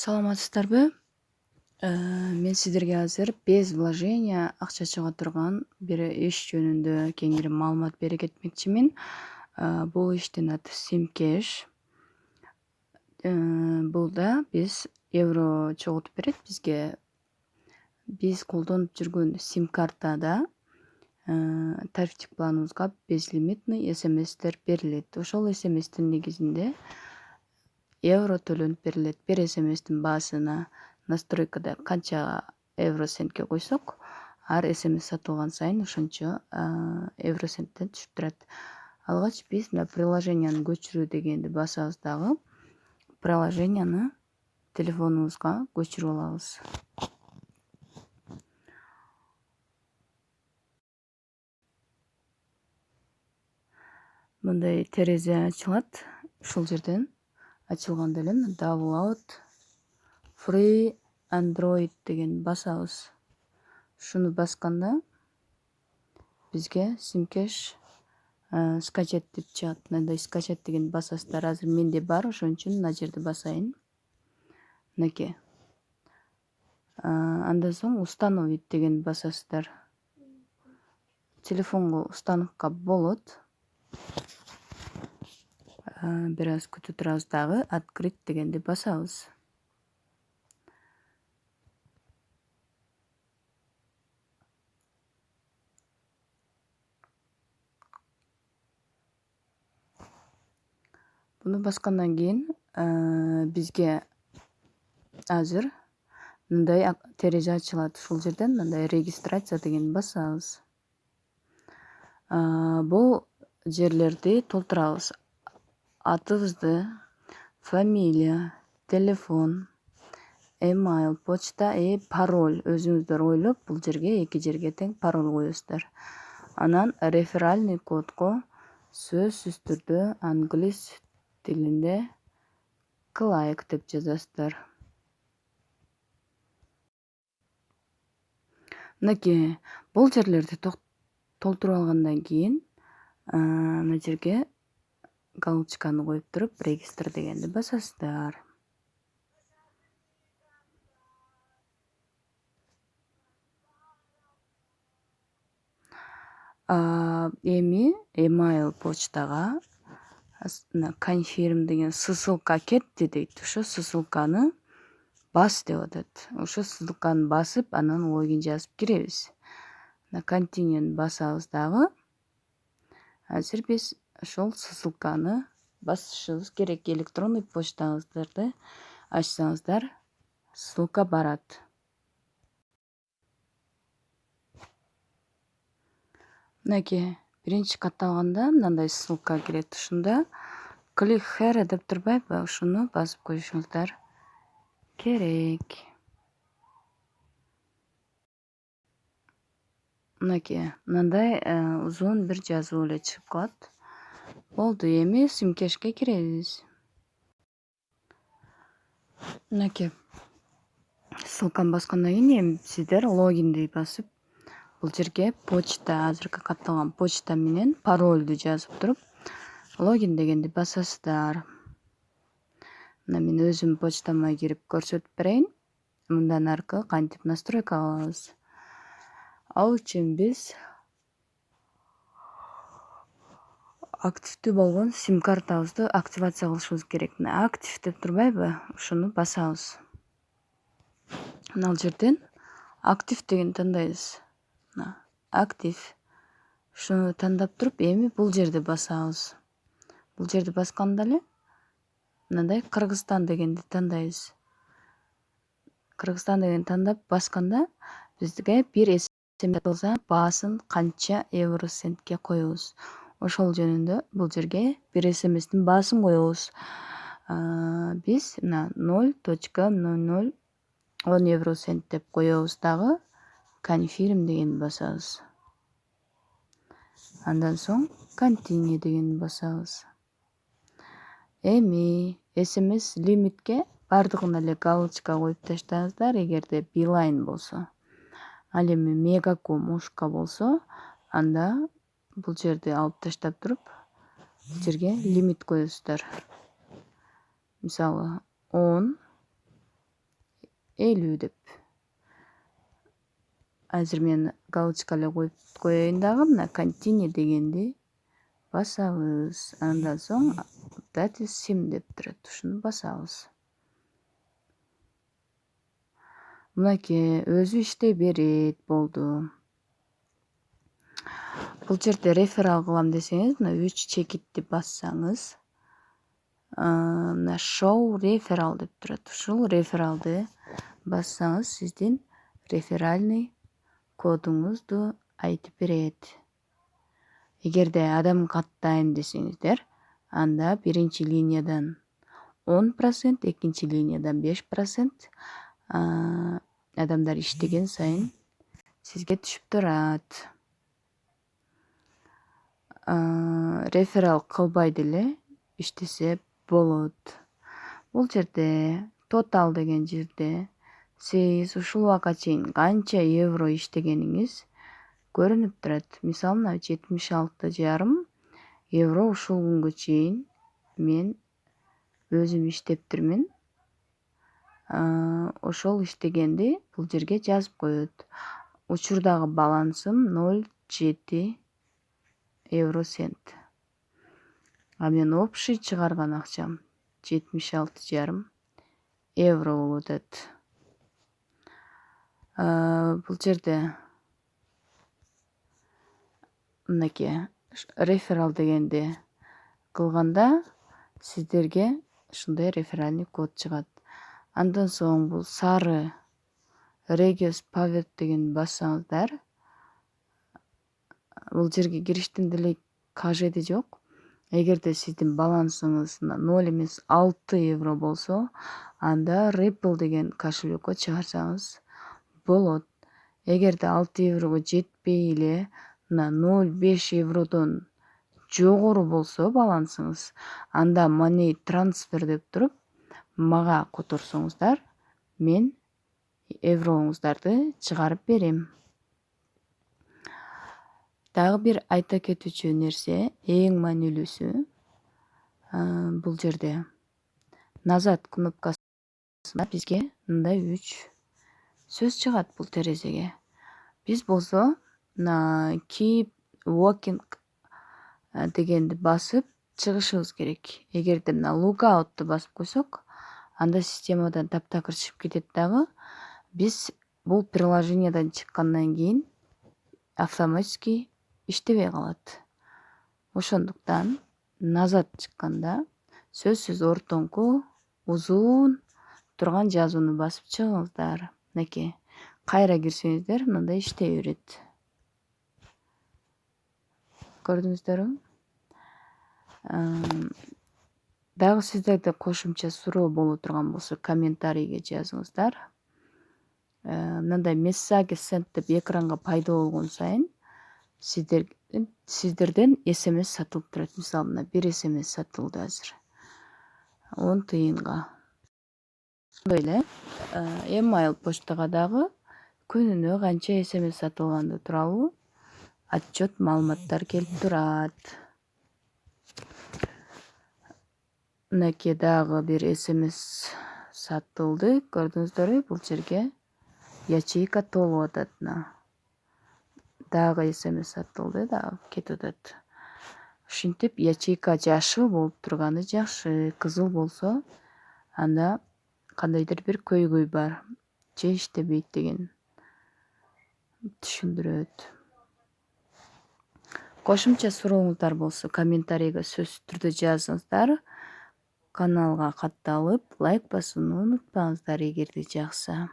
Саламатсыздарбы? Мен сиздерге азыр без вложения акча чыга турган бир иш жөнүндө кеңири маалымат бере кетмекчимин. Бул иштин аты Simcash. Бул да биз евро чогултуп берет бизге. Биз колдонуп жүргөн сим картада тарифтик планыбызга безлимитный смстер берилет. Ошол смстин негизинде евро төлөнүп берилет. Бир смстин баасына настройкада канча евросентке койсок, ар смс сатылган сайын ошончо евросенттен түшүп турат. Алгач биз мына приложенияны көчүрүү дегенди басабыз дагы приложенияны телефонубузга көчүрүп алабыз. Мындай терезе ачылат. Ушул жерден ачылганда эле download free Android деген басабыз. Шуну басканда бизге Simcash скачать деп чыгат. Мындай скачать деген басасыздар. Азыр менде бар, ошон үчүн мына жерди басайын. Мынакей. Андан соң установить деген басасыздар. Телефонго установка болот. Бир аз күтүп турабыз дагы. Открыть дегенди басабыз. Буну баскандан кийин бизге азыр мындай терезе ачылат. Ушул жерден мындай регистрация деген басабыз. Бул жерлерди толтурабыз. Атыбызды, фамилия, телефон, email, почта пароль өзүңүздөр ойлоп бул жерге эки жерге тең пароль коесуздар. Анан реферальный кодко сөзсүз түрдө англис тилинде клайк деп жазасыздар. Мынакей бул жерлерди толтуруп алгандан кийин мына жерге галочканы коюп туруп регистр дегенди басасыздар. Эми email почтага confirm деген ссылка кетти дейт. Ошо ссылканы бас деп атат. Ошо ссылканы басып, анан логин жазып киребиз. Continue басабыз дагы. Азыр биз ошол ссылканы басышыбыз керек. Электронный почтаңыздарды ачсаңыздар, ссылка барат. Мынакей биринчи катталганда мындай ссылка кирет. Ушунда click here деп турбайбы? Ушуну басып коюшуңуздар керек. Мынакей мындай узун бир жазуу эле чыгып калат. Болду, эми Simcash'ке киребиз. Мынакей ссылканы баскандан кийин эми сиздер логинди басып, бул жерге почта, азыркы катталган почта менен парольду жазып туруп, логин дегенди басасыздар. Мына мен өзүм почтама кирип көрсөтүп берейин. Мындан аркы кантип настройка кылабыз. Ал үчүн биз активдүү болгон сим картабызды активация кылышыбыз керек. Мына актив деп турбайбы? Ушуну басабыз. Ал жерден актив деген тандайбыз. Актив. Ушуну тандап туруп, эми бул жерди басабыз. Бул жерди басканда эле мындай Кыргызстан дегенди тандайбыз. Кыргызстан деген тандап басканда бизге бир смс кылса, баасын канча евросентке коебуз. Ошол жөнүндө бул жерге бир смстин баасын коебуз. Биз мына 0.0010 евросент деп коебуз дагы. Confirm деген басабыз. Андан соң continue деген басабыз. Эми смс лимитке бардыгына эле галочка коюп таштаңыздар, эгерде Билайн болсо. Ал эми Мегаком, Ушка болсо, анда бул жерди алып таштап туруп, бул жерге лимит коесуздар. Мисалы 10 50 деп. Азыр мен галочка эле коюп коеюн дагы, мына continue дегенди басабыз. Андан соң that is sim деп турат. Ушуну басабыз. Мынакей өзү иштей берет, болду. Бул жерде реферал кылам десеңиз, мына 3 чекитти бассаңыз, мына show referral деп турат. Ушул рефералды бассаңыз, сиздин реферальный кодуңузду айтып берет. Эгерде адам каттайм десеңиздер, анда биринчи линиядан 10%, экинчи линиядан 5% адамдар иштеген сайын сизге түшүп турат. Реферал кылбай деле иштесе болот. Бул жерде тотал деген жерде сиз ушул убакка чейин канча евро иштегениңиз көрүнүп турат. Мисалы, мына 76,5 евро ушул күнгө чейин мен өзүм иштептирмин. Ошол иштегенди бул жерге жазып коет. Учурдагы балансым 0,7 евро-цент. А мен общий чыгарган акчам 76,5 евро болуп атат. Бул жерде мынакей реферал дегенди кылганда сиздерге ушундай реферальный код чыгат. Андан соң бул сары Regius Pavert деген бассаңыздар, бул жерге кириштин деле кажети жок. Эгерде сиздин балансыңыз 0 эмес 6 евро болсо, анда Ripple деген кошелёкко чыгарсаңыз болот. Эгерде 6 еврого жетпей эле 0,5 евродон жогору болсо балансыңыз, анда money transfer деп туруп, мага которсоңуздар, мен евроңуздарды чыгарып берем. Дагы бир айта кетүүчү нерсе, эң маанилүүсү, бул жерде назад кнопкасында бизге мындай 3 сөз чыгат бул терезеге. Биз болсо keep walking дегенди басып чыгышыбыз керек. Эгерде мына lookout'ты басып койсок, анда системадан таптакыр чыгып кетет дагы. Биз бул приложениядан чыккандан кийин автоматически иштебей калат. Ошондуктан назад чыкканда сөзсүз ортоңку узун турган жазууну басып чыгыңыздар. Мынакей кайра кирсеңиздер, мындай иштей берет. Көрдүңүздөрбү? Дагы сиздерде кошумча суроо боло турган болсо, комментарийге жазыңыздар. Мындай message sent деп экранга пайда болгон сайын сиздерден SMS сатылып турат. Мисалы, мына 1 SMS сатылды азыр. 10 тыйынга. Ошондой эле email почтага дагы күнүнө канча SMS сатылганды тууралуу отчет маалыматтар келип турат. Мынакей дагы бир SMS сатылды. Көрдүңүздөрбү? Бул жерге ячейка толуп атат. Дагы SMS сатылды, дагы кетип атат. Ушинтип ячейка жашыл болуп турганы жакшы. Кызыл болсо, анда кандайдыр бир көйгөй бар, же иштебейт деген түшүндүрөт. Кошумча сурооңуздар болсо, комментарийге сөзсүз түрдө жазыңыздар. Каналга катталып, лайк басууну унутпаңыздар эгерде жакса.